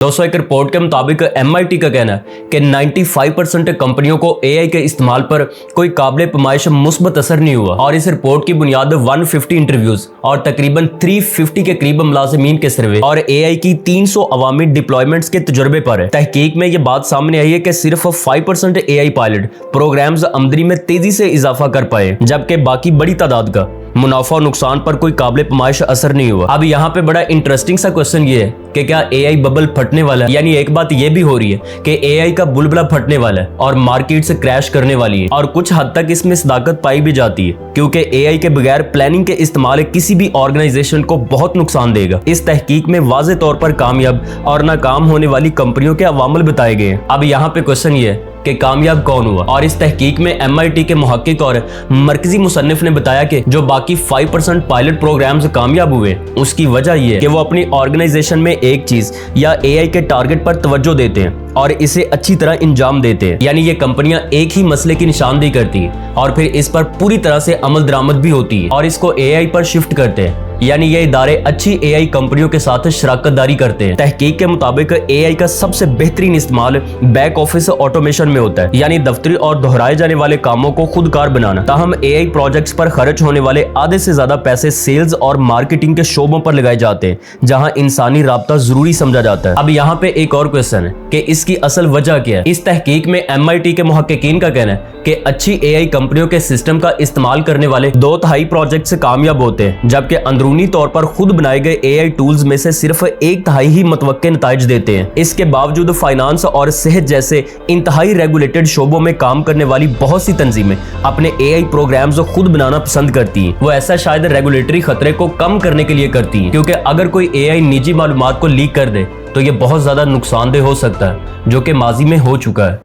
दोस्तों, एक रिपोर्ट के मुताबिक MIT का कहना है कि 95% कंपनियों को AI के इस्तेमाल पर कोई काबिल पैमाइश मुस्बत असर नहीं हुआ और इस रिपोर्ट की बुनियाद 150 इंटरव्यूज और तकरीबन 350 के करीब मुलाजिमीन के सर्वे और AI की 300 अवामी डिप्लॉयमेंट्स के तजुर्बे पर है। तहकीक में यह बात सामने आई है कि सिर्फ 5% AI पायलट प्रोग्राम्स आमदनी में तेजी से इजाफा कर पाए, जबकि बाकी बड़ी तादाद का मुनाफा और नुकसान पर कोई काबिल पैमाइश असर नहीं हुआ। अब यहाँ पे बड़ा इंटरेस्टिंग सा क्वेश्चन ये है कि क्या AI बबल फटने वाला है? यानी एक बात ये भी हो रही है कि AI का बुलबुला फटने वाला है और मार्केट से क्रैश करने वाली है, और कुछ हद तक इसमें सदाकत पाई भी जाती है, क्योंकि AI के बगैर प्लानिंग के इस्तेमाल किसी भी ऑर्गेनाइजेशन को बहुत नुकसान देगा। इस तहकीक में वाज़े तौर पर कामयाब और नाकाम होने वाली कंपनियों के अवामिल बताए गए हैं। अब यहाँ पे क्वेश्चन ये है कि कामयाब कौन हुआ, और इस तहकीक में MIT के मुहक्किक और मरकजी मुसन्निफ ने बताया कि जो बाकी 5% पायलट प्रोग्राम्स कामयाब हुए, उसकी वजह यह है कि वो अपनी ऑर्गेनाइजेशन में एक चीज या AI के टारगेट पर तवज्जो देते हैं और इसे अच्छी तरह इंजाम देते हैं। यानी ये कंपनियां एक ही मसले की निशानदेही करती है और फिर इस पर पूरी तरह से अमल दरामद भी होती है और इसको AI पर शिफ्ट करते हैं। यानी ये इदारे अच्छी AI कंपनियों के साथ शराकतदारी करते हैं। तहकीक के मुताबिक AI का सबसे बेहतरीन इस्तेमाल बैक ऑफिस ऑटोमेशन में होता है, यानी दफ्तरी और दोहराए जाने वाले कामों को खुदकार बनाना। ताहम AI प्रोजेक्ट्स पर खर्च होने वाले आधे से ज्यादा पैसे सेल्स और मार्केटिंग के शोबों पर लगाए जाते हैं, जहां इंसानी राब्ता जरूरी समझा जाता है। अब यहाँ पे एक और क्वेश्चन है कि इसकी असल वजह क्या है। इस तहकीक में MIT के मुहक्किकीन का कहना है कि अच्छी AI कंपनियों के सिस्टम का इस्तेमाल करने वाले 2/3 प्रोजेक्ट्स कामयाब होते हैं, जबकि अंदरूनी तौर पर खुद बनाए गए AI टूल्स में से सिर्फ 1/3 ही मुतवक्के नताइज देते हैं। इसके बावजूद फाइनेंस और सेहत जैसे इंतहाई रेगुलेटेड शोबों में काम करने वाली बहुत सी तंजीमें अपने AI प्रोग्राम्स को खुद बनाना पसंद करती हैं। वो ऐसा शायद रेगुलेटरी खतरे को कम करने के लिए करती हैं, क्योंकि अगर कोई AI निजी मालूमात को लीक कर दे तो ये बहुत ज्यादा नुकसानदेह हो सकता है, जो कि माजी में हो चुका है।